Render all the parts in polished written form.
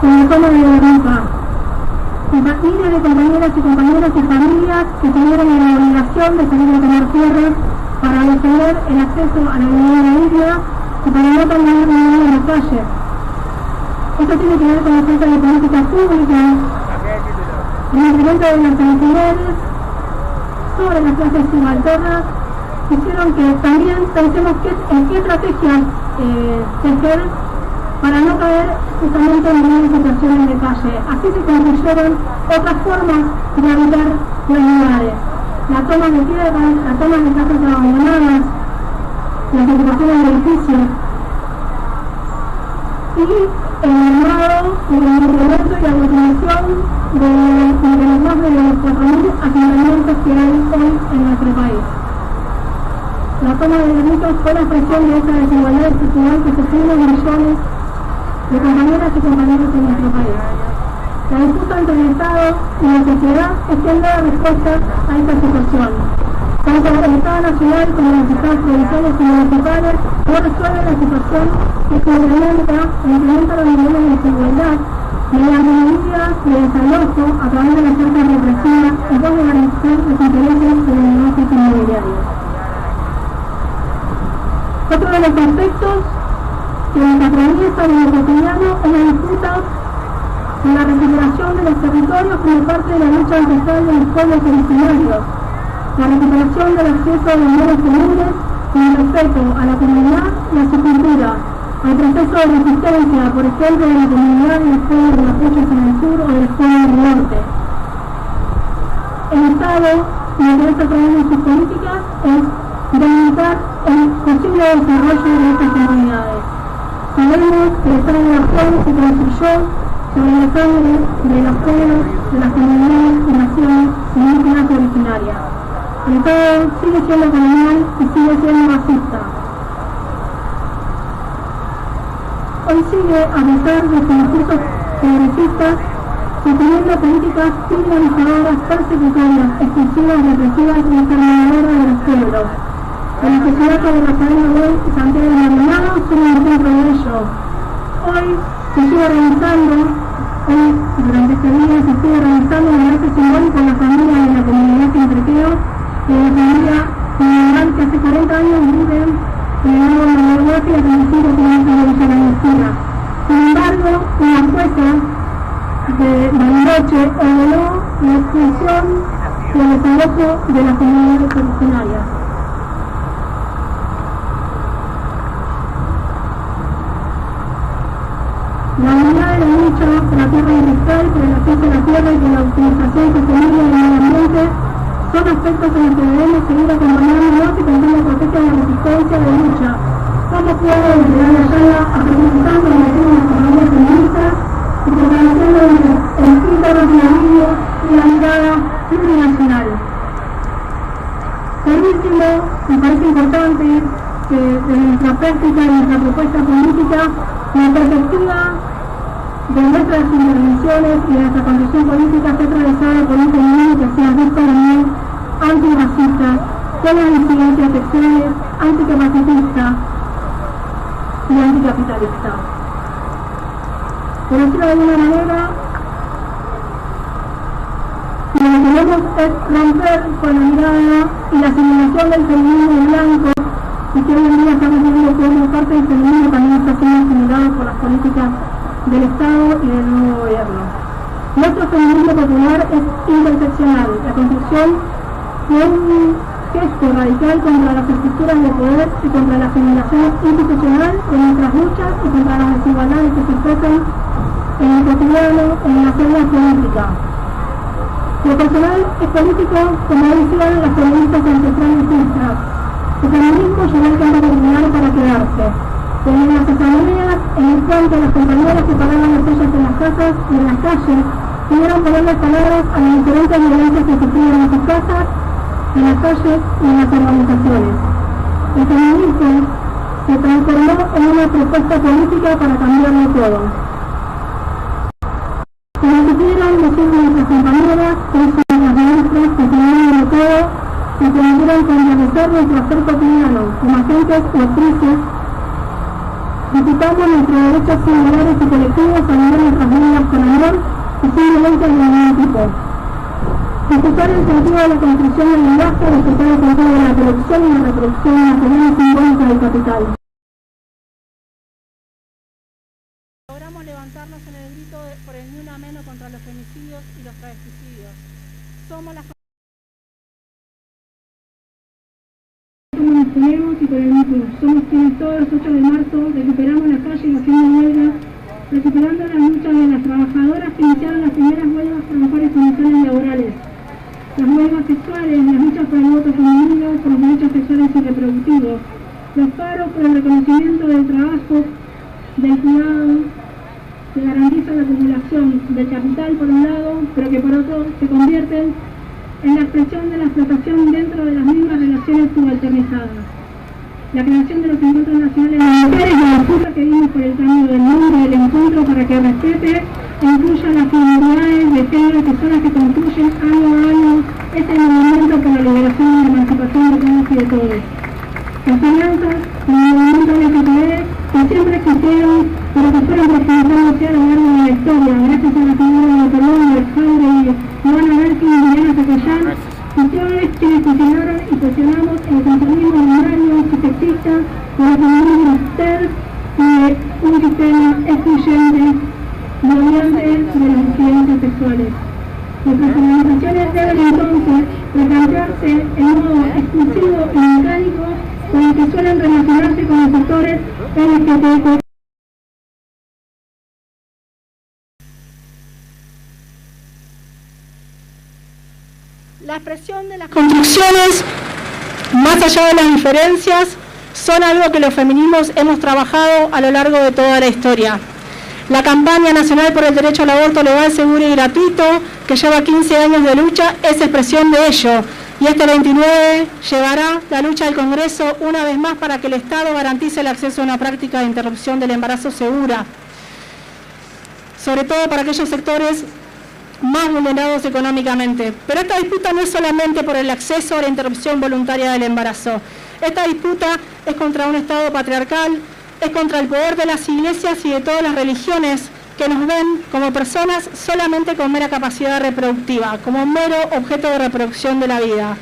en la toma de Guernica. Miles de compañeras y compañeros y familias que tuvieron la obligación de salir a tomar tierra para defender el acceso a la vivienda digna y para no terminar viviendo en la calle. Esto tiene que ver con la falta de políticas públicas, el incremento de las alquileres sobre las clases subalternas, hicieron que también pensemos en qué estrategias tejer para no caer justamente en ninguna situación de calle. Así se construyeron otras formas de habitar los lugares. La toma de tierras, la toma de casas abandonadas, las ocupaciones de edificios y el armado, el incremento y la utilización de los más de los 4.000 asentamientos que hay hoy en nuestro país. La toma de Guernica fue la expresión de esta desigualdad estructural que sufrimos millones de compañeras y compañeros en nuestro país. La disputa entre el Estado y la sociedad es quien da respuesta a esta situación. Tanto el Estado nacional como los estados provinciales y municipales no resuelven la situación que se incrementa los niveles de desigualdad mediante medidas de desalojo a través de las fuerzas represivas y de garantizar los intereses de los negocios inmobiliarios. Otro de los aspectos que nos atraviesa en lo cotidiano es la disputa de la recuperación de los territorios como parte de la lucha ancestral de los pueblos originarios, la recuperación del acceso a los bienes comunes y el respeto a la comunidad y a su cultura, al proceso de resistencia, por ejemplo, de la comunidad de los pueblos de Mapuches en el sur o de los pueblos del norte. El Estado, lo que hace a través de sus políticas, es delimitar el posible desarrollo de estas comunidades. Sabemos que el Estado de la Nación se construyó sobre la sangre de los pueblos, de las comunidades y naciones indígenas originarias. El Estado sigue siendo colonial y sigue siendo racista. Hoy sigue, a pesar de sus discursos progresistas, sosteniendo políticas criminalizadoras, persecutorias, exclusivas, represivas y exterminadoras de los pueblos. El asesinato de Rafael Nahuel y Santiago Maldonado son un ejemplo de ello. Hoy se sigue realizando, durante este día se sigue realizando un homenaje simbólico a la familia de la comunidad Quintreteo y de la familia inmigral que hace 40 años viven en el árbol de la Guardia y el 25 kilómetros de Villa Langostura. Sin embargo, una jueza de Bariloche ordenó la expulsión y el desalojo de las comunidades originarias. La unidad de la lucha por la tierra industrial, por el acceso a la tierra y por la utilización sostenible del medio ambiente son aspectos en los que debemos seguir acompañándonos y con una estrategia de resistencia de lucha. ¿Cómo puedo llegar allá a representar con las economías feministas y fortaleciendo el espíritu nacionalismo y la mirada plurinacional? Por último, me parece importante que desde nuestra práctica y nuestra propuesta política, la perspectiva de nuestras intervenciones y de nuestra condición política esté atravesada por un camino que sea discriminador, antirracista, con las disidencias sexuales, anticapacitista y anticapitalista. Por decirlo de alguna manera, lo que queremos es romper con la mirada y la simulación del feminismo blanco y que hoy en día estamos viendo cómo parte del feminismo también está siendo asimilado por las políticas del Estado y del nuevo gobierno. Nuestro feminismo popular es interseccional, la construcción de un gesto radical contra las estructuras de poder y contra la asimilación institucional de nuestras luchas y contra las desigualdades que se expresan en el cotidiano, en la escena política. Lo personal es político, como decían las feministas ancestrales nuestras. El feminismo llegó al campo popular para quedarse. Desde las asambleas, en el cual las compañeras que pagaban las ollas en las casas y en las calles pudieron ponerle palabras a las diferentes violencias que sufrían en sus casas, en las calles y en las organizaciones. El feminismo se transformó en una propuesta política para cambiarlo todo. Como supieron decir nuestras compañeras, que son las maestras que tenían de todo, que permitieron convertir nuestro hacer cotidiano como agentes y actrices, disfrutamos nuestros derechos singulares y colectivos a nivel de nuestras vidas violencia de ningún tipo. Respetar el sentido de la construcción del lenguaje, respetar el sentido de la producción y la reproducción de la forma simbólica del capital. Logramos levantarnos en el grito por el ni una menos contra los femicidios y los travesticidios. Somos las Nos ponemos y por el mismo. Somos quienes todos los 8 de marzo recuperamos la calle y la fin de huelga, recuperando las luchas de las trabajadoras que iniciaron las primeras huelgas por mejores condiciones laborales. Las huelgas sexuales, las luchas por el voto femenino, por los derechos sexuales y reproductivos, los paros por el reconocimiento del trabajo, del cuidado, que garantiza la acumulación del capital por un lado, pero que por otro se convierten en la expresión de la explotación dentro de las mismas relaciones subalternizadas. La creación de los encuentros nacionales de mujeres y la disputa que dimos por el cambio del nombre del encuentro para que respete e incluya las comunidades de género que son las que construyen año a año este movimiento por la liberación y la emancipación de todos y de todos. Las alianzas con el movimiento LGTB que siempre existieron, pero que fueron profundizándose a lo largo de la historia, gracias a la figura de Perón, Alejandro y Ivana Berkin y Diana Capellán, funciones quienes cuestionaron y cuestionamos el conformismo binario y sexista de los feminismos TERF y un sistema excluyente, violante de las disidencias sexuales. Nuestras organizaciones deben entonces replantearse en modo exclusivo y mecánico con el que suelen relacionarse con los sectores LGTB. La expresión de las construcciones, más allá de las diferencias, son algo que los feminismos hemos trabajado a lo largo de toda la historia. La campaña nacional por el derecho al aborto legal, seguro y gratuito, que lleva 15 años de lucha, es expresión de ello. Y este 29 llevará la lucha al Congreso una vez más para que el Estado garantice el acceso a una práctica de interrupción del embarazo segura, sobre todo para aquellos sectores más vulnerados económicamente. Pero esta disputa no es solamente por el acceso a la interrupción voluntaria del embarazo. Esta disputa es contra un Estado patriarcal, es contra el poder de las iglesias y de todas las religiones que nos ven como personas solamente con mera capacidad reproductiva, como mero objeto de reproducción de la vida.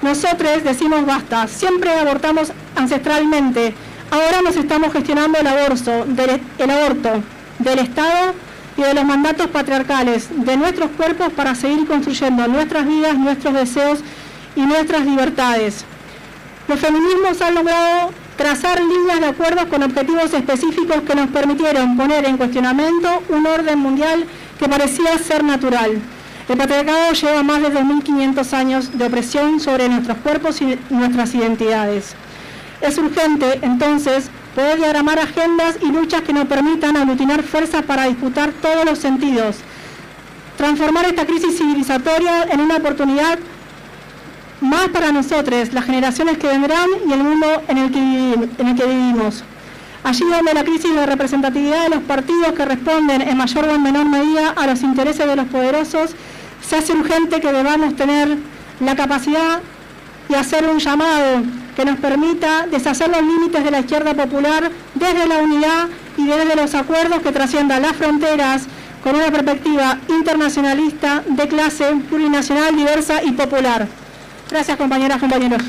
Nosotros decimos basta, siempre abortamos ancestralmente, ahora nos estamos gestionando el aborto del Estado y de los mandatos patriarcales de nuestros cuerpos para seguir construyendo nuestras vidas, nuestros deseos y nuestras libertades. Los feminismos han logrado trazar líneas de acuerdos con objetivos específicos que nos permitieron poner en cuestionamiento un orden mundial que parecía ser natural. El patriarcado lleva más de 2.500 años de opresión sobre nuestros cuerpos y nuestras identidades. Es urgente, entonces, poder diagramar agendas y luchas que nos permitan aglutinar fuerzas para disputar todos los sentidos, transformar esta crisis civilizatoria en una oportunidad más para nosotros, las generaciones que vendrán y el mundo en el que vivimos. Allí donde la crisis de representatividad de los partidos que responden en mayor o en menor medida a los intereses de los poderosos, se hace urgente que debamos tener la capacidad de hacer un llamado que nos permita deshacer los límites de la izquierda popular desde la unidad y desde los acuerdos que trasciendan las fronteras con una perspectiva internacionalista de clase plurinacional, diversa y popular. Gracias, compañeras, compañeros.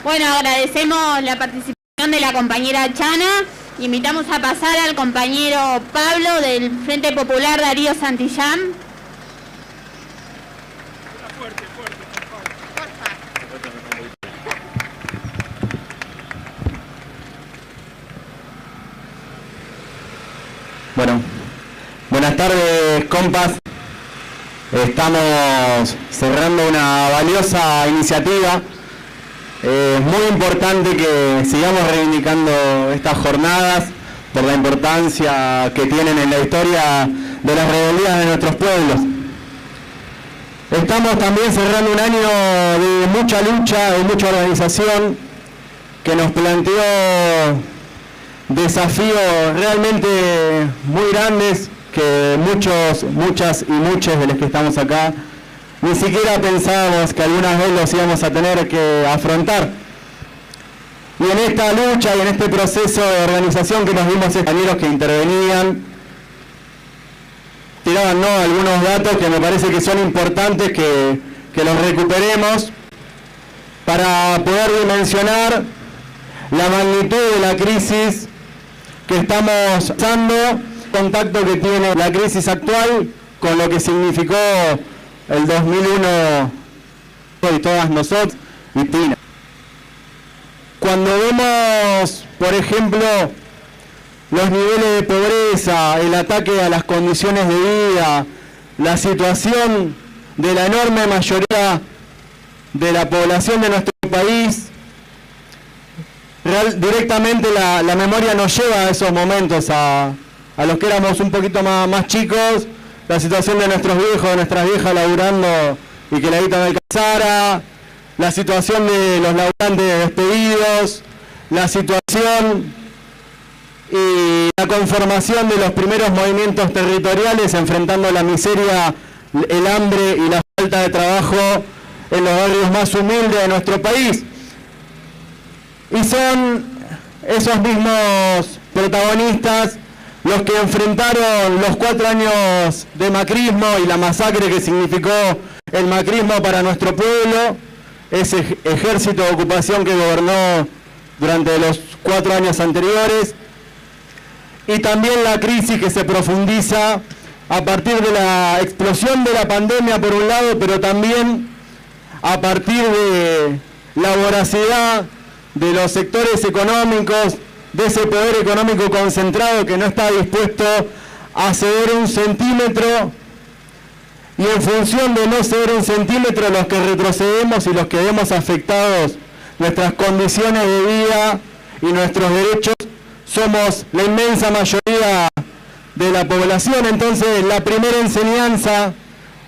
Bueno, agradecemos la participación de la compañera Chana. Invitamos a pasar al compañero Pablo del Frente Popular Darío Santillán. Fuerte, por favor. Bueno, buenas tardes, compas. Estamos cerrando una valiosa iniciativa. Es muy importante que sigamos reivindicando estas jornadas por la importancia que tienen en la historia de las rebeldías de nuestros pueblos. Estamos también cerrando un año de mucha lucha, de mucha organización, que nos planteó desafíos realmente muy grandes que muchas y muchos de los que estamos acá ni siquiera pensábamos que algunas veces los íbamos a tener que afrontar. Y en esta lucha y en este proceso de organización que nos dimos compañeros que intervenían, tiraban algunos datos que me parece que son importantes que los recuperemos para poder dimensionar la magnitud de la crisis que estamos pasando, el contacto que tiene la crisis actual con lo que significó el 2001 y todas nosotros y Tina. Cuando vemos, por ejemplo, los niveles de pobreza, el ataque a las condiciones de vida, la situación de la enorme mayoría de la población de nuestro país, directamente la memoria nos lleva a esos momentos, a los que éramos un poquito más chicos, la situación de nuestros viejos, de nuestras viejas laburando y que la guita no alcanzara, la situación de los laburantes despedidos, la situación y la conformación de los primeros movimientos territoriales enfrentando la miseria, el hambre y la falta de trabajo en los barrios más humildes de nuestro país. Y son esos mismos protagonistas los que enfrentaron los 4 años de macrismo y la masacre que significó el macrismo para nuestro pueblo, ese ejército de ocupación que gobernó durante los 4 años anteriores, y también la crisis que se profundiza a partir de la explosión de la pandemia por un lado, pero también a partir de la voracidad de los sectores económicos, de ese poder económico concentrado que no está dispuesto a ceder un centímetro, y en función de no ceder un centímetro los que retrocedemos y los que vemos afectados nuestras condiciones de vida y nuestros derechos, somos la inmensa mayoría de la población. Entonces la primera enseñanza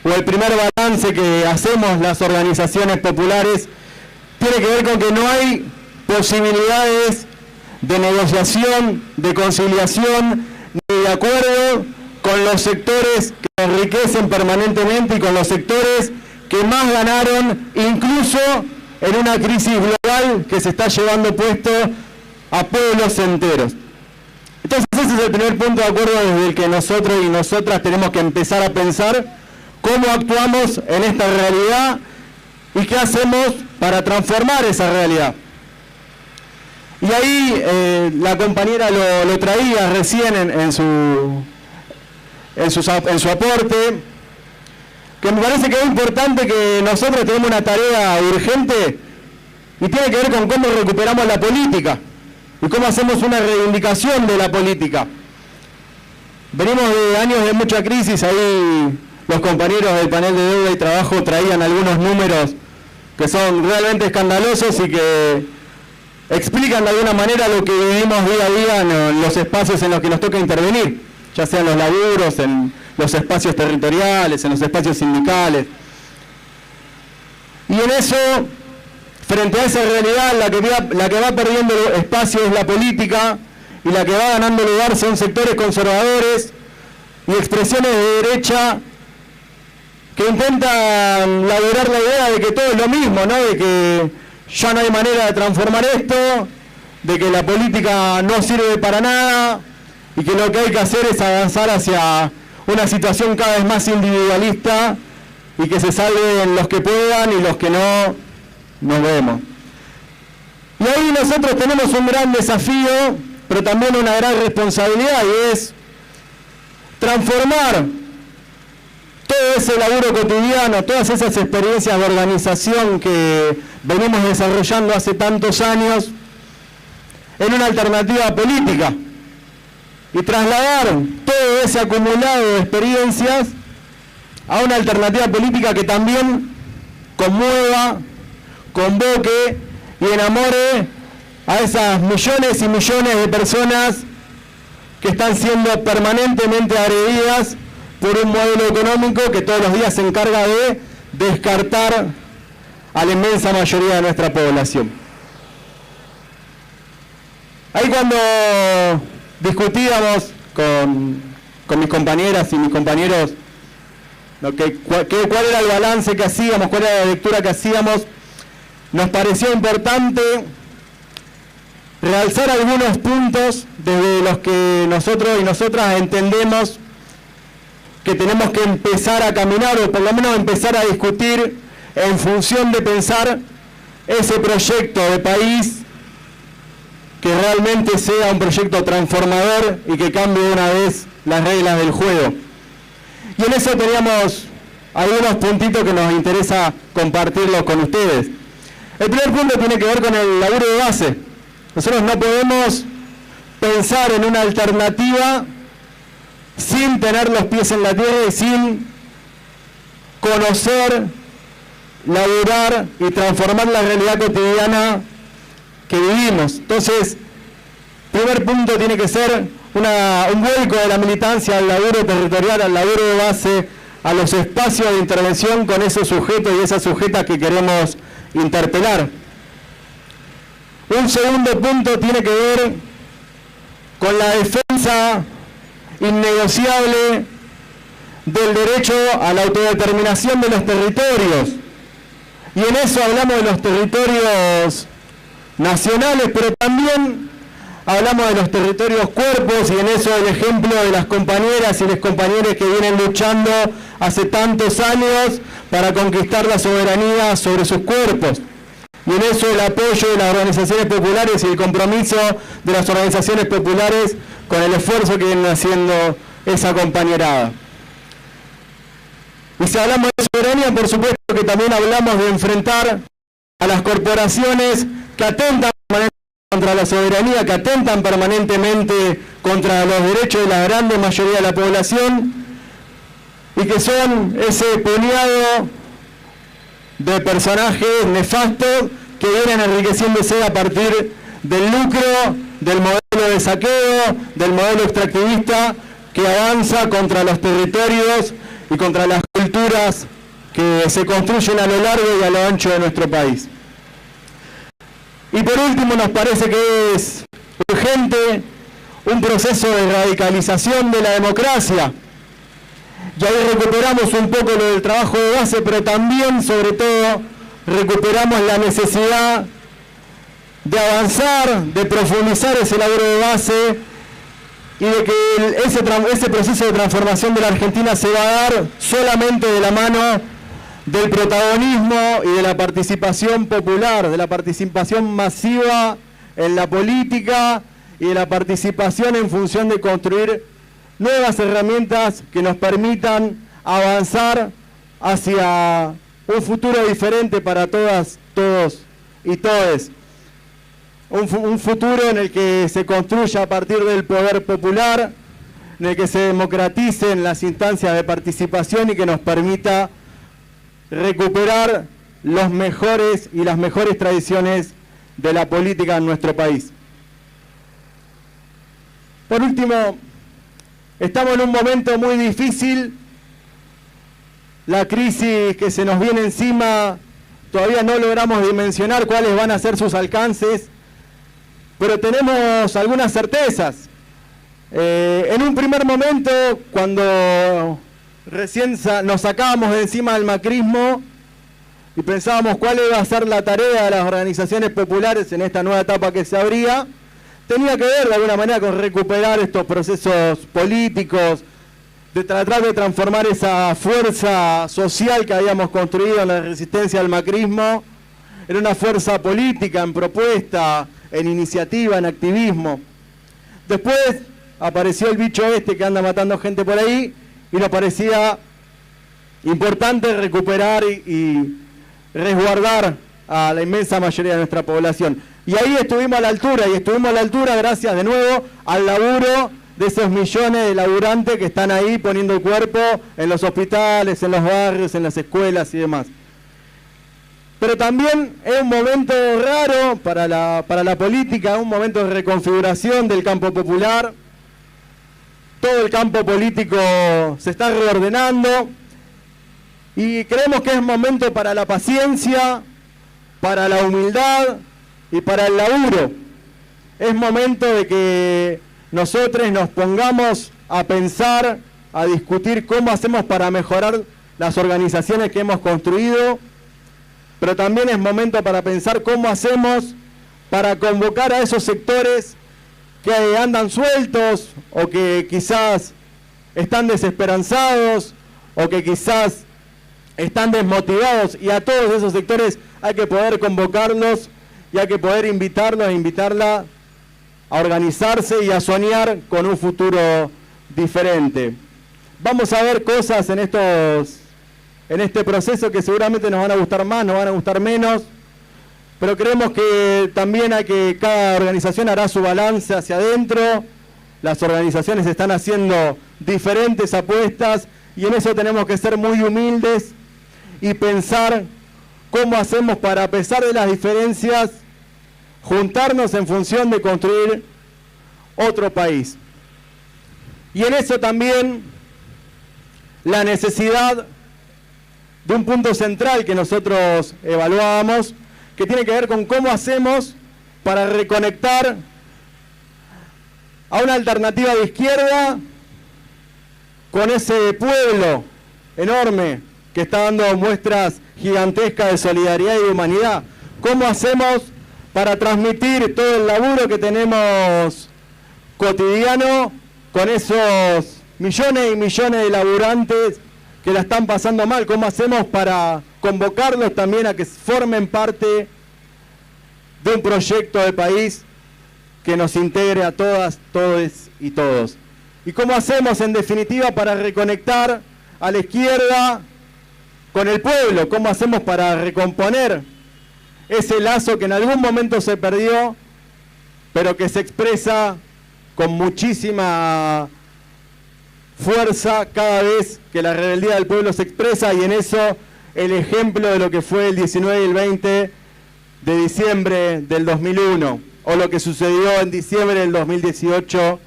o el primer balance que hacemos las organizaciones populares tiene que ver con que no hay posibilidades de negociación, de conciliación, ni de acuerdo con los sectores que enriquecen permanentemente y con los sectores que más ganaron, incluso en una crisis global que se está llevando puesto a pueblos enteros. Entonces ese es el primer punto de acuerdo desde el que nosotros y nosotras tenemos que empezar a pensar cómo actuamos en esta realidad y qué hacemos para transformar esa realidad. Y ahí la compañera lo traía recién en su aporte, que me parece que es importante que nosotros tenemos una tarea urgente y tiene que ver con cómo recuperamos la política y cómo hacemos una reivindicación de la política. Venimos de años de mucha crisis, ahí los compañeros del panel de deuda y trabajo traían algunos números que son realmente escandalosos y que explican de alguna manera lo que vivimos día a día en los espacios en los que nos toca intervenir, ya sean los laburos, en los espacios territoriales, en los espacios sindicales. Y en eso, frente a esa realidad, la que va perdiendo espacio es la política, y la que va ganando lugar son sectores conservadores y expresiones de derecha que intentan laburar la idea de que todo es lo mismo, ¿no? De que ya no hay manera de transformar esto, de que la política no sirve para nada y que lo que hay que hacer es avanzar hacia una situación cada vez más individualista y que se salven los que puedan y los que no nos vemos. Y ahí nosotros tenemos un gran desafío, pero también una gran responsabilidad, y es transformar todo ese laburo cotidiano, todas esas experiencias de organización que venimos desarrollando hace tantos años en una alternativa política y trasladar todo ese acumulado de experiencias a una alternativa política que también conmueva, convoque y enamore a esas millones y millones de personas que están siendo permanentemente agredidas por un modelo económico que todos los días se encarga de descartar a la inmensa mayoría de nuestra población. Ahí cuando discutíamos con mis compañeras y mis compañeros cuál era el balance que hacíamos, cuál era la lectura que hacíamos, nos pareció importante realzar algunos puntos desde los que nosotros y nosotras entendemos que tenemos que empezar a caminar, o por lo menos empezar a discutir en función de pensar ese proyecto de país que realmente sea un proyecto transformador y que cambie de una vez las reglas del juego. Y en eso teníamos algunos puntitos que nos interesa compartirlos con ustedes. El primer punto tiene que ver con el laburo de base. Nosotros no podemos pensar en una alternativa sin tener los pies en la tierra y sin conocer, laburar y transformar la realidad cotidiana que vivimos. Entonces, primer punto tiene que ser un vuelco de la militancia al laburo territorial, al laburo de base, a los espacios de intervención con esos sujetos y esas sujetas que queremos interpelar. Un segundo punto tiene que ver con la defensa innegociable del derecho a la autodeterminación de los territorios. Y en eso hablamos de los territorios nacionales, pero también hablamos de los territorios cuerpos, y en eso el ejemplo de las compañeras y los compañeros que vienen luchando hace tantos años para conquistar la soberanía sobre sus cuerpos. Y en eso el apoyo de las organizaciones populares y el compromiso de las organizaciones populares con el esfuerzo que vienen haciendo esa compañerada. Y si hablamos de soberanía, por supuesto que también hablamos de enfrentar a las corporaciones que atentan contra la soberanía, que atentan permanentemente contra los derechos de la gran mayoría de la población, y que son ese puñado de personajes nefastos que vienen enriqueciéndose a partir del lucro, del modelo de saqueo, del modelo extractivista que avanza contra los territorios y contra las culturas que se construyen a lo largo y a lo ancho de nuestro país. Y por último, nos parece que es urgente un proceso de radicalización de la democracia. Y ahí recuperamos un poco lo del trabajo de base, pero también, sobre todo, recuperamos la necesidad de avanzar, de profundizar ese laburo de base, y de que ese proceso de transformación de la Argentina se va a dar solamente de la mano del protagonismo y de la participación popular, de la participación masiva en la política y de la participación en función de construir nuevas herramientas que nos permitan avanzar hacia un futuro diferente para todas, todos y todes. Un futuro en el que se construya a partir del poder popular, en el que se democraticen las instancias de participación y que nos permita recuperar los mejores y las mejores tradiciones de la política en nuestro país. Por último, estamos en un momento muy difícil. La crisis que se nos viene encima, todavía no logramos dimensionar cuáles van a ser sus alcances, pero tenemos algunas certezas. En un primer momento, cuando recién nos sacábamos de encima del macrismo y pensábamos cuál iba a ser la tarea de las organizaciones populares en esta nueva etapa que se abría, tenía que ver de alguna manera con recuperar estos procesos políticos, de tratar de transformar esa fuerza social que habíamos construido en la resistencia al macrismo en una fuerza política, en propuesta, en iniciativa, en activismo. Después apareció el bicho este que anda matando gente por ahí, y nos parecía importante recuperar y resguardar a la inmensa mayoría de nuestra población. Y ahí estuvimos a la altura, y estuvimos a la altura gracias de nuevo al laburo de esos millones de laburantes que están ahí poniendo el cuerpo en los hospitales, en los barrios, en las escuelas y demás. Pero también es un momento raro para la política, un momento de reconfiguración del campo popular. Todo el campo político se está reordenando y creemos que es momento para la paciencia, para la humildad y para el laburo. Es momento de que nosotros nos pongamos a pensar, a discutir cómo hacemos para mejorar las organizaciones que hemos construido, pero también es momento para pensar cómo hacemos para convocar a esos sectores que andan sueltos o que quizás están desesperanzados o que quizás están desmotivados, y a todos esos sectores hay que poder convocarlos y hay que poder invitarlos e invitarla a organizarse y a soñar con un futuro diferente. Vamos a ver cosas en este proceso que seguramente nos van a gustar más, nos van a gustar menos, pero creemos que también cada organización hará su balance hacia adentro. Las organizaciones están haciendo diferentes apuestas y en eso tenemos que ser muy humildes y pensar cómo hacemos para, a pesar de las diferencias, juntarnos en función de construir otro país. Y en eso también la necesidad de un punto central que nosotros evaluábamos, que tiene que ver con cómo hacemos para reconectar a una alternativa de izquierda con ese pueblo enorme que está dando muestras gigantescas de solidaridad y de humanidad. ¿Cómo hacemos para transmitir todo el laburo que tenemos cotidiano con esos millones y millones de laburantes que la están pasando mal? ¿Cómo hacemos para convocarlos también a que formen parte de un proyecto de país que nos integre a todas, todes y todos? ¿Y cómo hacemos en definitiva para reconectar a la izquierda con el pueblo? ¿Cómo hacemos para recomponer ese lazo que en algún momento se perdió, pero que se expresa con muchísima fuerza cada vez que la rebeldía del pueblo se expresa? Y en eso el ejemplo de lo que fue el 19 y el 20 de diciembre del 2001, o lo que sucedió en diciembre del 2018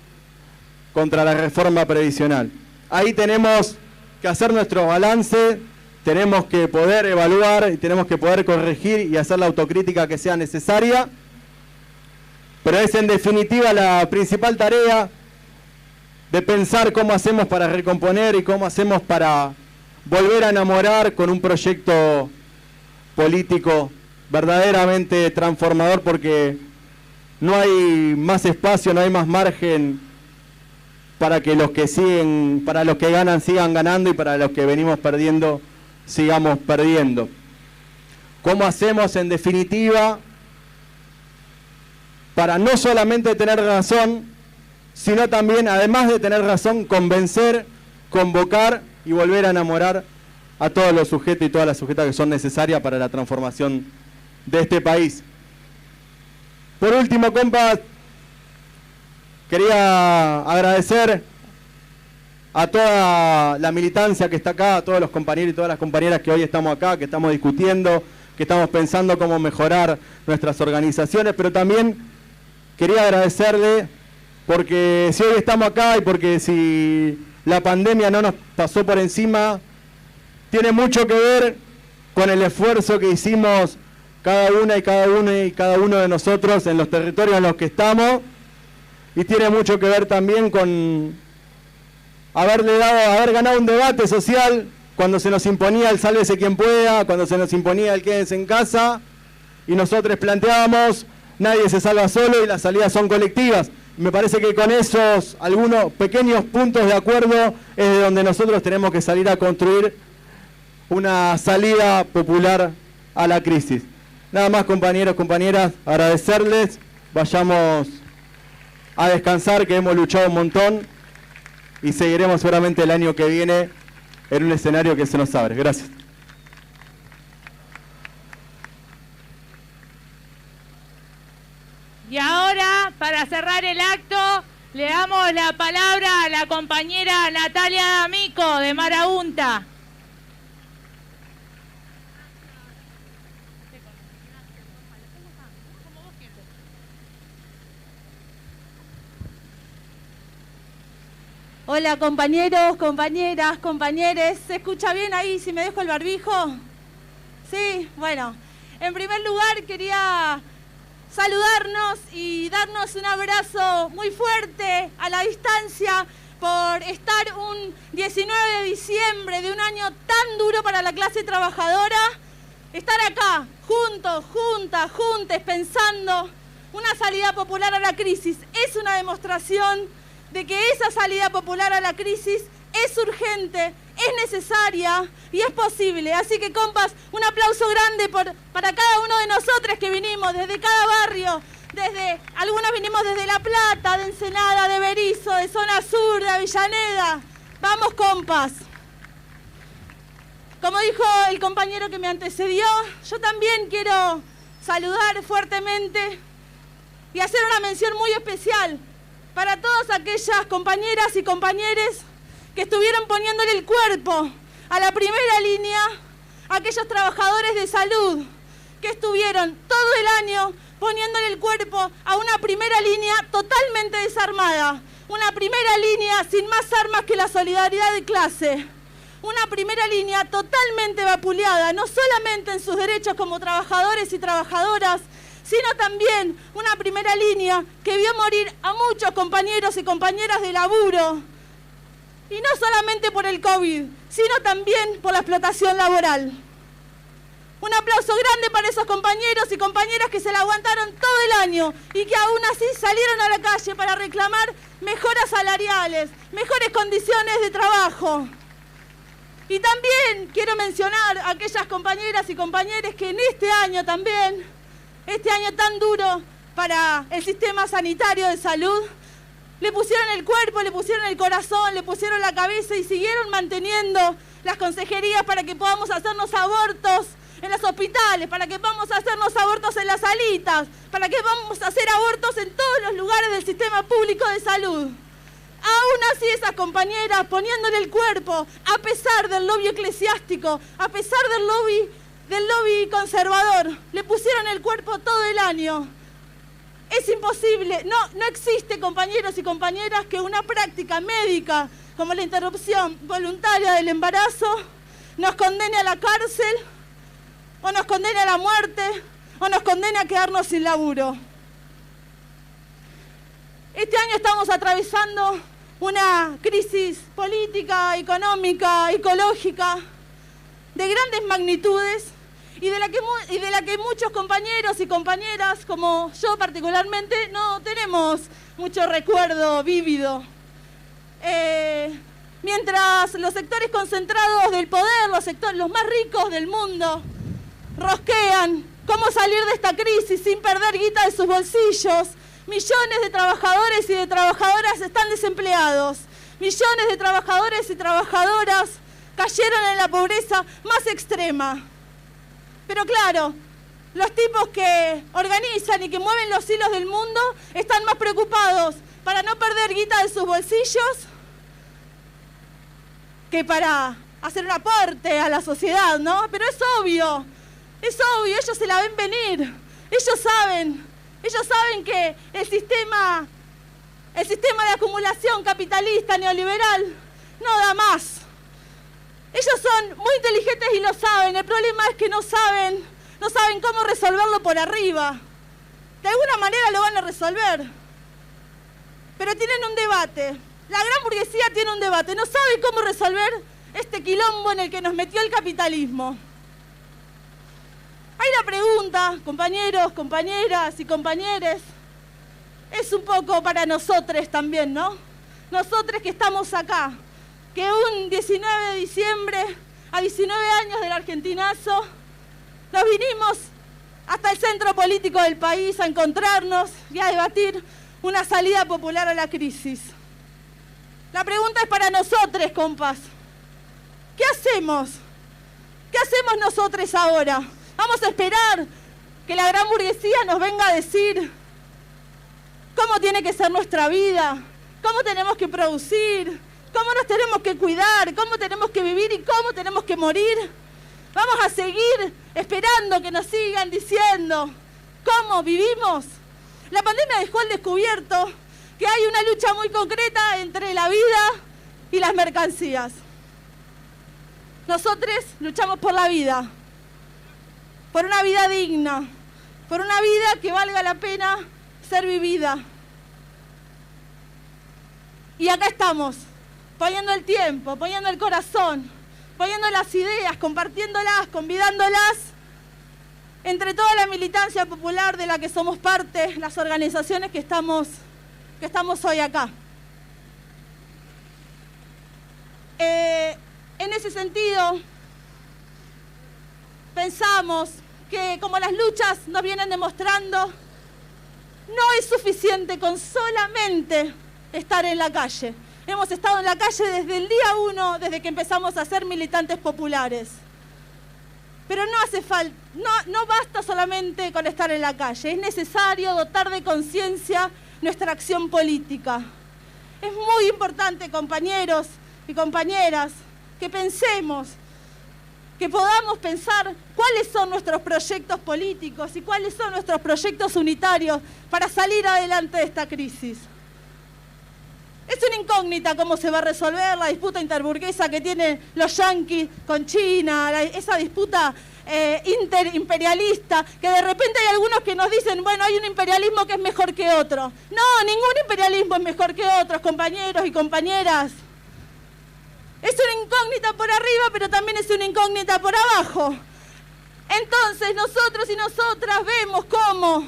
contra la reforma previsional. Ahí tenemos que hacer nuestro balance, tenemos que poder evaluar y tenemos que poder corregir y hacer la autocrítica que sea necesaria, pero es en definitiva la principal tarea de pensar cómo hacemos para recomponer y cómo hacemos para volver a enamorar con un proyecto político verdaderamente transformador, porque no hay más espacio, no hay más margen para que los que siguen, para los que ganan sigan ganando y para los que venimos perdiendo sigamos perdiendo. ¿Cómo hacemos en definitiva para no solamente tener razón, sino también, además de tener razón, convencer, convocar y volver a enamorar a todos los sujetos y todas las sujetas que son necesarias para la transformación de este país? Por último, compas, quería agradecer a toda la militancia que está acá, a todos los compañeros y todas las compañeras que hoy estamos acá, que estamos discutiendo, que estamos pensando cómo mejorar nuestras organizaciones, pero también quería agradecerle porque si hoy estamos acá y porque si la pandemia no nos pasó por encima, tiene mucho que ver con el esfuerzo que hicimos cada una y cada uno de nosotros en los territorios en los que estamos, y tiene mucho que ver también con haber ganado un debate social cuando se nos imponía el sálvese quien pueda, cuando se nos imponía el quédense en casa, y nosotros planteábamos nadie se salva solo y las salidas son colectivas. Me parece que con esos algunos pequeños puntos de acuerdo es de donde nosotros tenemos que salir a construir una salida popular a la crisis. Nada más, compañeros, compañeras, agradecerles, vayamos a descansar, que hemos luchado un montón y seguiremos seguramente el año que viene en un escenario que se nos abre. Gracias. Y ahora, para cerrar el acto, le damos la palabra a la compañera Natalia D'Amico, de Marabunta. Hola compañeros, compañeras, compañeres. ¿Se escucha bien ahí si me dejo el barbijo? Sí, bueno. En primer lugar quería saludarnos y darnos un abrazo muy fuerte a la distancia por estar un 19 de diciembre de un año tan duro para la clase trabajadora. Estar acá, juntos, juntas, juntes, pensando una salida popular a la crisis es una demostración de que esa salida popular a la crisis es urgente, es necesaria y es posible. Así que, compas, un aplauso grande para cada uno de nosotros que vinimos desde cada barrio, algunos vinimos desde La Plata, de Ensenada, de Berisso, de Zona Sur, de Avellaneda. ¡Vamos, compas! Como dijo el compañero que me antecedió, yo también quiero saludar fuertemente y hacer una mención muy especial para todas aquellas compañeras y compañeros que estuvieron poniéndole el cuerpo a la primera línea, aquellos trabajadores de salud que estuvieron todo el año poniéndole el cuerpo a una primera línea totalmente desarmada, una primera línea sin más armas que la solidaridad de clase, una primera línea totalmente vapuleada, no solamente en sus derechos como trabajadores y trabajadoras, sino también una primera línea que vio morir a muchos compañeros y compañeras de laburo, y no solamente por el COVID, sino también por la explotación laboral. Un aplauso grande para esos compañeros y compañeras que se la aguantaron todo el año y que aún así salieron a la calle para reclamar mejoras salariales, mejores condiciones de trabajo. Y también quiero mencionar a aquellas compañeras y compañeros que en este año también, este año tan duro para el sistema sanitario de salud, le pusieron el cuerpo, le pusieron el corazón, le pusieron la cabeza y siguieron manteniendo las consejerías para que podamos hacernos abortos en los hospitales, para que podamos hacernos abortos en las salitas, para que podamos hacer abortos en todos los lugares del sistema público de salud. Aún así, esas compañeras poniéndole el cuerpo, a pesar del lobby eclesiástico, a pesar del lobby conservador, le pusieron el cuerpo todo el año. Es imposible, no existe, compañeros y compañeras, que una práctica médica como la interrupción voluntaria del embarazo nos condene a la cárcel, o nos condene a la muerte, o nos condene a quedarnos sin laburo. Este año estamos atravesando una crisis política, económica, ecológica, de grandes magnitudes, y de la que muchos compañeros y compañeras, como yo particularmente, no tenemos mucho recuerdo vívido. Mientras los sectores concentrados del poder, los más ricos del mundo, rosquean cómo salir de esta crisis sin perder guita de sus bolsillos, millones de trabajadores y de trabajadoras están desempleados. Millones de trabajadores y trabajadoras cayeron en la pobreza más extrema. Pero claro, los tipos que organizan y que mueven los hilos del mundo están más preocupados para no perder guita de sus bolsillos que para hacer un aporte a la sociedad, ¿no? Pero es obvio, ellos se la ven venir, ellos saben que el sistema de acumulación capitalista neoliberal no da más. Ellos son muy inteligentes y lo saben, el problema es que no saben cómo resolverlo por arriba. De alguna manera lo van a resolver, pero tienen un debate. La gran burguesía tiene un debate, no sabe cómo resolver este quilombo en el que nos metió el capitalismo. Hay la pregunta, compañeros, compañeras y compañeres, es un poco para nosotros también, ¿no? Nosotros que estamos acá, que un 19 de diciembre, a 19 años del argentinazo, nos vinimos hasta el centro político del país a encontrarnos y a debatir una salida popular a la crisis. La pregunta es para nosotros, compas. ¿Qué hacemos? ¿Qué hacemos nosotros ahora? ¿Vamos a esperar que la gran burguesía nos venga a decir cómo tiene que ser nuestra vida? ¿Cómo tenemos que producir? ¿Cómo nos tenemos que cuidar? ¿Cómo tenemos que vivir y cómo tenemos que morir? ¿Vamos a seguir esperando que nos sigan diciendo cómo vivimos? La pandemia dejó al descubierto que hay una lucha muy concreta entre la vida y las mercancías. Nosotros luchamos por la vida, por una vida digna, por una vida que valga la pena ser vivida. Y acá estamos, poniendo el tiempo, poniendo el corazón, poniendo las ideas, compartiéndolas, convidándolas entre toda la militancia popular de la que somos parte, las organizaciones que estamos hoy acá. En ese sentido, pensamos que como las luchas nos vienen demostrando, no es suficiente con solamente estar en la calle. Hemos estado en la calle desde el día 1, desde que empezamos a ser militantes populares. Pero no hace falta, no basta solamente con estar en la calle, es necesario dotar de conciencia nuestra acción política. Es muy importante, compañeros y compañeras, que pensemos, que podamos pensar cuáles son nuestros proyectos políticos y cuáles son nuestros proyectos unitarios para salir adelante de esta crisis. Es una incógnita cómo se va a resolver la disputa interburguesa que tienen los yanquis con China, esa disputa interimperialista, que de repente hay algunos que nos dicen, bueno, hay un imperialismo que es mejor que otro. No, ningún imperialismo es mejor que otros, compañeros y compañeras. Es una incógnita por arriba, pero también es una incógnita por abajo. Entonces nosotros y nosotras vemos cómo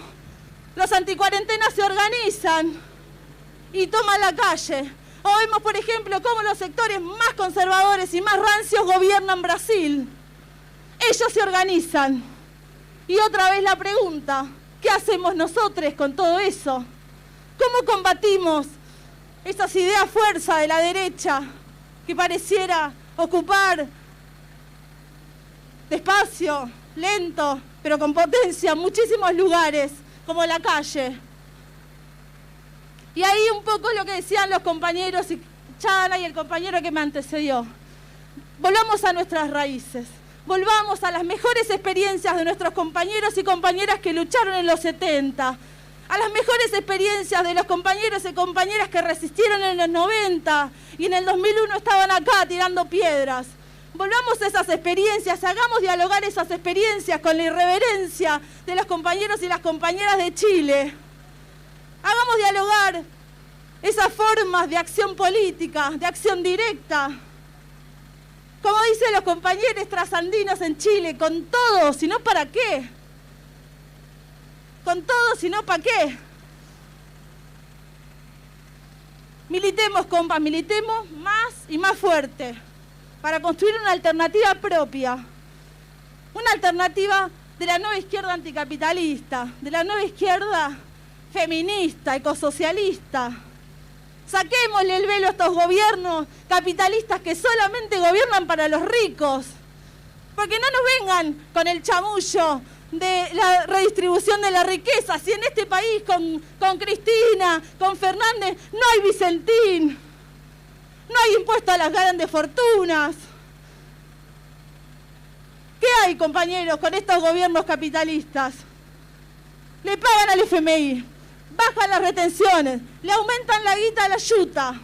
los anticuarentenas se organizan y toman la calle. O vemos, por ejemplo, cómo los sectores más conservadores y más rancios gobiernan Brasil. Ellos se organizan. Y otra vez la pregunta, ¿qué hacemos nosotros con todo eso? ¿Cómo combatimos esas ideas fuerza de la derecha que pareciera ocupar despacio, lento, pero con potencia, muchísimos lugares, como la calle? Y ahí un poco lo que decían los compañeros Chana y el compañero que me antecedió. Volvamos a nuestras raíces, volvamos a las mejores experiencias de nuestros compañeros y compañeras que lucharon en los 70, a las mejores experiencias de los compañeros y compañeras que resistieron en los 90 y en el 2001 estaban acá tirando piedras. Volvamos a esas experiencias, hagamos dialogar esas experiencias con la irreverencia de los compañeros y las compañeras de Chile. Hagamos dialogar esas formas de acción política, de acción directa. Como dicen los compañeros trasandinos en Chile, con todo, si no para qué. Con todo, si no para qué. Militemos, compas, militemos más y más fuerte para construir una alternativa propia. Una alternativa de la nueva izquierda anticapitalista, de la nueva izquierda feminista, ecosocialista. Saquémosle el velo a estos gobiernos capitalistas que solamente gobiernan para los ricos. Porque no nos vengan con el chamullo de la redistribución de la riqueza. Si en este país con Cristina, con Fernández, no hay Vicentín, no hay impuesto a las grandes fortunas. ¿Qué hay, compañeros, con estos gobiernos capitalistas? Le pagan al FMI, bajan las retenciones, le aumentan la guita a la yuta,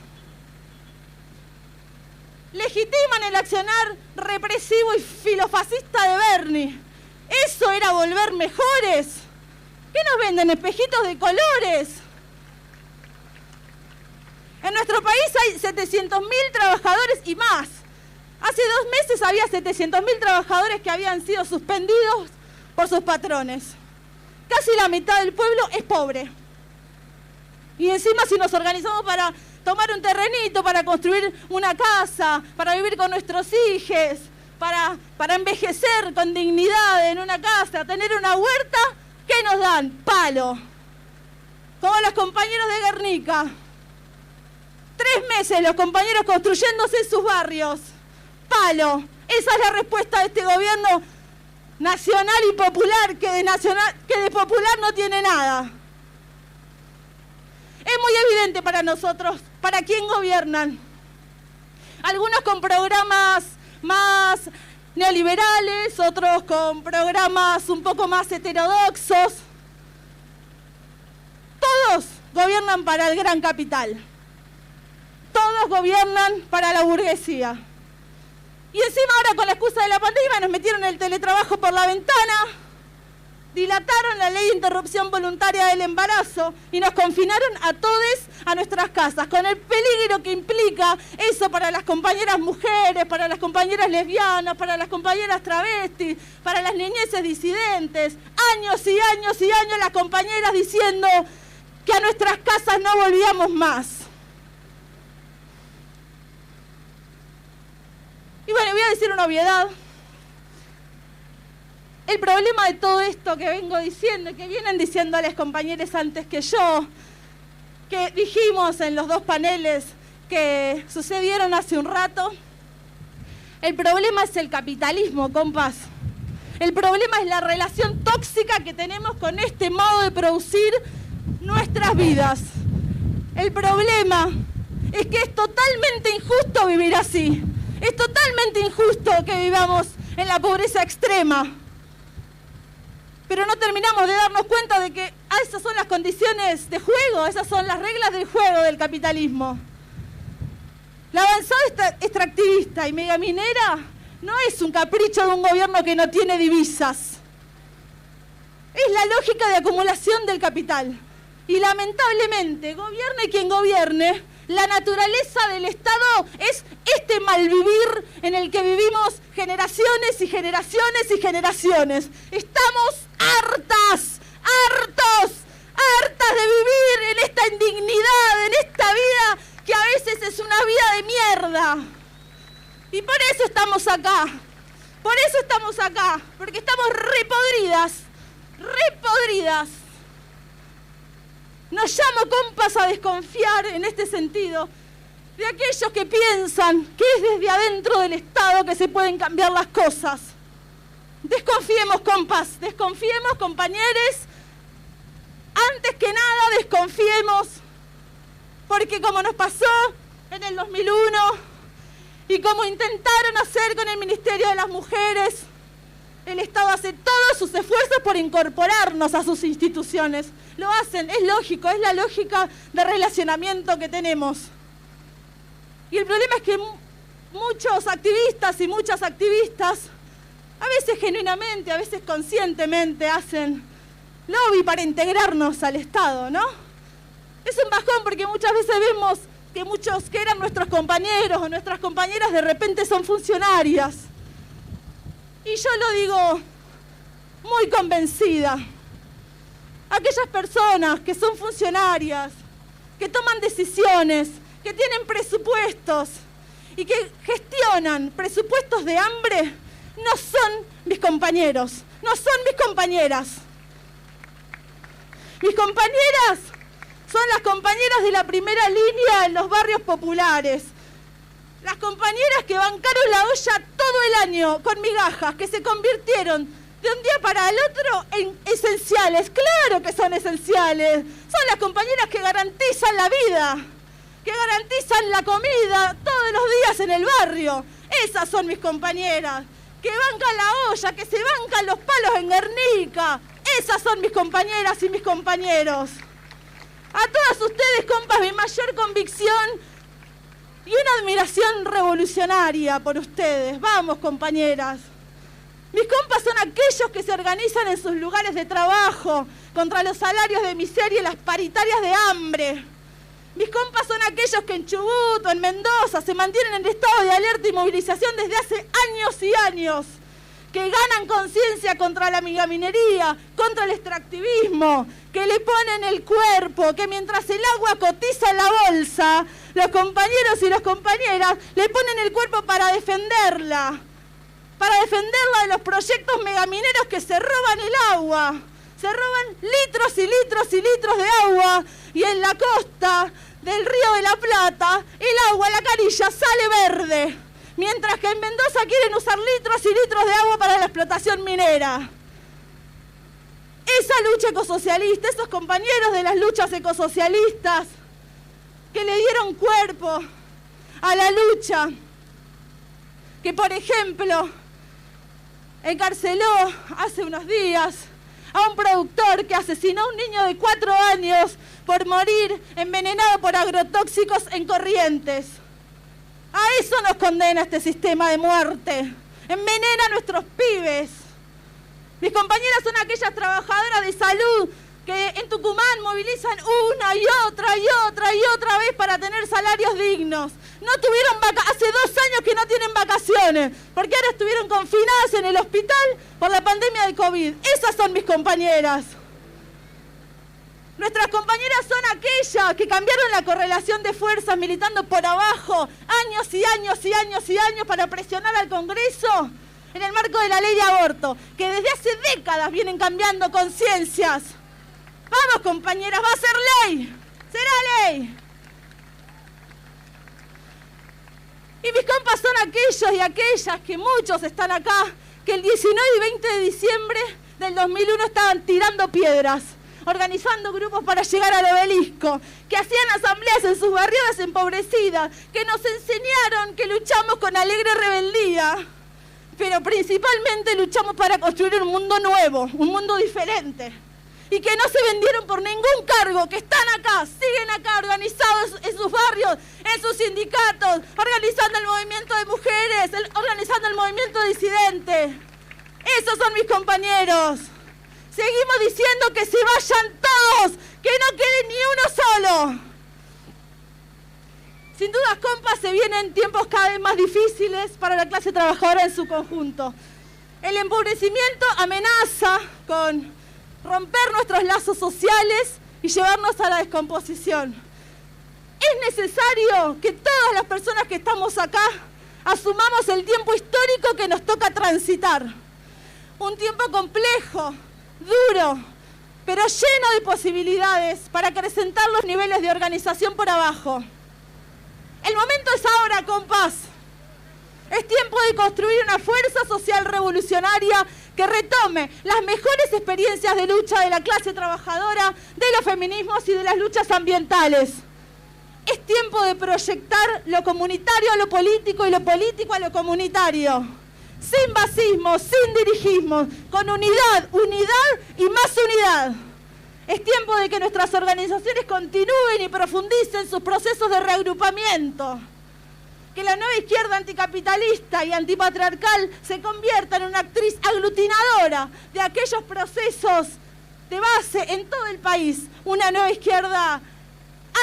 legitiman el accionar represivo y filofascista de Bernie. ¿Eso era volver mejores? ¿Qué nos venden, espejitos de colores? En nuestro país hay 700.000 trabajadores y más. Hace 2 meses había 700.000 trabajadores que habían sido suspendidos por sus patrones. Casi la mitad del pueblo es pobre. Y encima si nos organizamos para tomar un terrenito, para construir una casa, para vivir con nuestros hijos, para envejecer con dignidad en una casa, tener una huerta, ¿qué nos dan? Palo. Como los compañeros de Guernica. 3 meses los compañeros construyéndose en sus barrios. Palo. Esa es la respuesta de este gobierno nacional y popular, que de popular no tiene nada. Es muy evidente para nosotros para quién gobiernan. Algunos con programas más neoliberales, otros con programas un poco más heterodoxos. Todos gobiernan para el gran capital. Todos gobiernan para la burguesía. Y encima ahora con la excusa de la pandemia nos metieron el teletrabajo por la ventana. dilataron la ley de interrupción voluntaria del embarazo y nos confinaron a todos a nuestras casas, con el peligro que implica eso para las compañeras mujeres, para las compañeras lesbianas, para las compañeras travestis, para las niñeces disidentes. Años y años y años las compañeras diciendo que a nuestras casas no volvíamos más. Y bueno, voy a decir una obviedad. El problema de todo esto que vengo diciendo, que vienen diciendo las compañeras antes que yo, que dijimos en los dos paneles que sucedieron hace un rato, el problema es el capitalismo, compas. El problema es la relación tóxica que tenemos con este modo de producir nuestras vidas. El problema es que es totalmente injusto vivir así. Es totalmente injusto que vivamos en la pobreza extrema. Pero no terminamos de darnos cuenta de que esas son las condiciones de juego, esas son las reglas del juego del capitalismo. La avanzada extractivista y megaminera no es un capricho de un gobierno que no tiene divisas. Es la lógica de acumulación del capital. Y lamentablemente, gobierne quien gobierne, la naturaleza del Estado es este malvivir en el que vivimos generaciones y generaciones y generaciones. Estamos hartas de vivir en esta indignidad, en esta vida que a veces es una vida de mierda. Y por eso estamos acá, porque estamos repodridas. Nos llamo, compas, a desconfiar en este sentido de aquellos que piensan que es desde adentro del Estado que se pueden cambiar las cosas. Desconfiemos, compas, desconfiemos, compañeros. Antes que nada, desconfiemos, porque como nos pasó en el 2001 y como intentaron hacer con el Ministerio de las Mujeres, el Estado hace todos sus esfuerzos por incorporarnos a sus instituciones. Lo hacen, es lógico, es la lógica de relacionamiento que tenemos. Y el problema es que muchos activistas y muchas activistas, a veces genuinamente, a veces conscientemente, hacen lobby para integrarnos al Estado, ¿no? Es un bajón porque muchas veces vemos que muchos que eran nuestros compañeros o nuestras compañeras de repente son funcionarias. Y yo lo digo muy convencida. Aquellas personas que son funcionarias, que toman decisiones, que tienen presupuestos y que gestionan presupuestos de hambre, no son mis compañeros, no son mis compañeras. Mis compañeras son las compañeras de la primera línea en los barrios populares. Las compañeras que bancaron la olla todo el año con migajas, que se convirtieron de un día para el otro en esenciales. Claro que son esenciales. Son las compañeras que garantizan la vida, que garantizan la comida todos los días en el barrio. Esas son mis compañeras, que bancan la olla, que se bancan los palos en Guernica. Esas son mis compañeras y mis compañeros. A todas ustedes, compas, mi mayor convicción y una admiración revolucionaria por ustedes. Vamos, compañeras. Mis compas son aquellos que se organizan en sus lugares de trabajo contra los salarios de miseria y las paritarias de hambre. Mis compas son aquellos que en Chubut o en Mendoza se mantienen en estado de alerta y movilización desde hace años y años, que ganan conciencia contra la megaminería, contra el extractivismo, que le ponen el cuerpo, que mientras el agua cotiza en la bolsa, los compañeros y las compañeras le ponen el cuerpo para defenderla de los proyectos megamineros que se roban el agua, se roban litros y litros y litros de agua, y en la costa del Río de la Plata el agua, la canilla, sale verde, mientras que en Mendoza quieren usar litros y litros de agua para la explotación minera. Esa lucha ecosocialista, esos compañeros de las luchas ecosocialistas que le dieron cuerpo a la lucha, que por ejemplo encarceló hace unos días a un productor que asesinó a un niño de 4 años por morir envenenado por agrotóxicos en Corrientes. A eso nos condena este sistema de muerte. Envenena a nuestros pibes. Mis compañeras son aquellas trabajadoras de salud que en Tucumán movilizan una y otra vez para tener salarios dignos. No tuvieron hace 2 años que no tienen vacaciones, porque ahora estuvieron confinadas en el hospital por la pandemia de COVID. Esas son mis compañeras. Nuestras compañeras son aquellas que cambiaron la correlación de fuerzas militando por abajo, años y años para presionar al Congreso en el marco de la ley de aborto, que desde hace décadas vienen cambiando conciencias. Vamos, compañeras, va a ser ley, será ley. Y mis compas son aquellos y aquellas, que muchos están acá, que el 19 y 20 de diciembre del 2001 estaban tirando piedras, organizando grupos para llegar al obelisco, que hacían asambleas en sus barriadas empobrecidas, que nos enseñaron que luchamos con alegre rebeldía, pero principalmente luchamos para construir un mundo nuevo, un mundo diferente, y que no se vendieron por ningún cargo, que están acá, siguen acá organizados en sus barrios, en sus sindicatos, organizando el movimiento de mujeres, organizando el movimiento disidente. Esos son mis compañeros. Seguimos diciendo que se vayan todos, que no quede ni uno solo. Sin dudas, compas, se vienen tiempos cada vez más difíciles para la clase trabajadora en su conjunto. El empobrecimiento amenaza con romper nuestros lazos sociales y llevarnos a la descomposición. Es necesario que todas las personas que estamos acá asumamos el tiempo histórico que nos toca transitar. Un tiempo complejo, duro, pero lleno de posibilidades para acrecentar los niveles de organización por abajo. El momento es ahora, compas. Es tiempo de construir una fuerza social revolucionaria que retome las mejores experiencias de lucha de la clase trabajadora, de los feminismos y de las luchas ambientales. Es tiempo de proyectar lo comunitario a lo político y lo político a lo comunitario. Sin basismo, sin dirigismo, con unidad, unidad y más unidad. Es tiempo de que nuestras organizaciones continúen y profundicen sus procesos de reagrupamiento. Que la nueva izquierda anticapitalista y antipatriarcal se convierta en una actriz aglutinadora de aquellos procesos de base en todo el país. Una nueva izquierda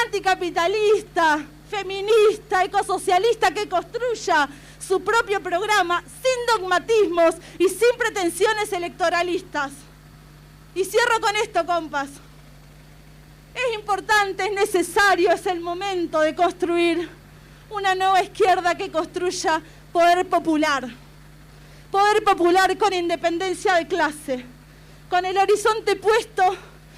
anticapitalista, feminista, ecosocialista, que construya su propio programa sin dogmatismos y sin pretensiones electoralistas. Y cierro con esto, compas. Es importante, es necesario, es el momento de construir una nueva izquierda que construya poder popular con independencia de clase, con el horizonte puesto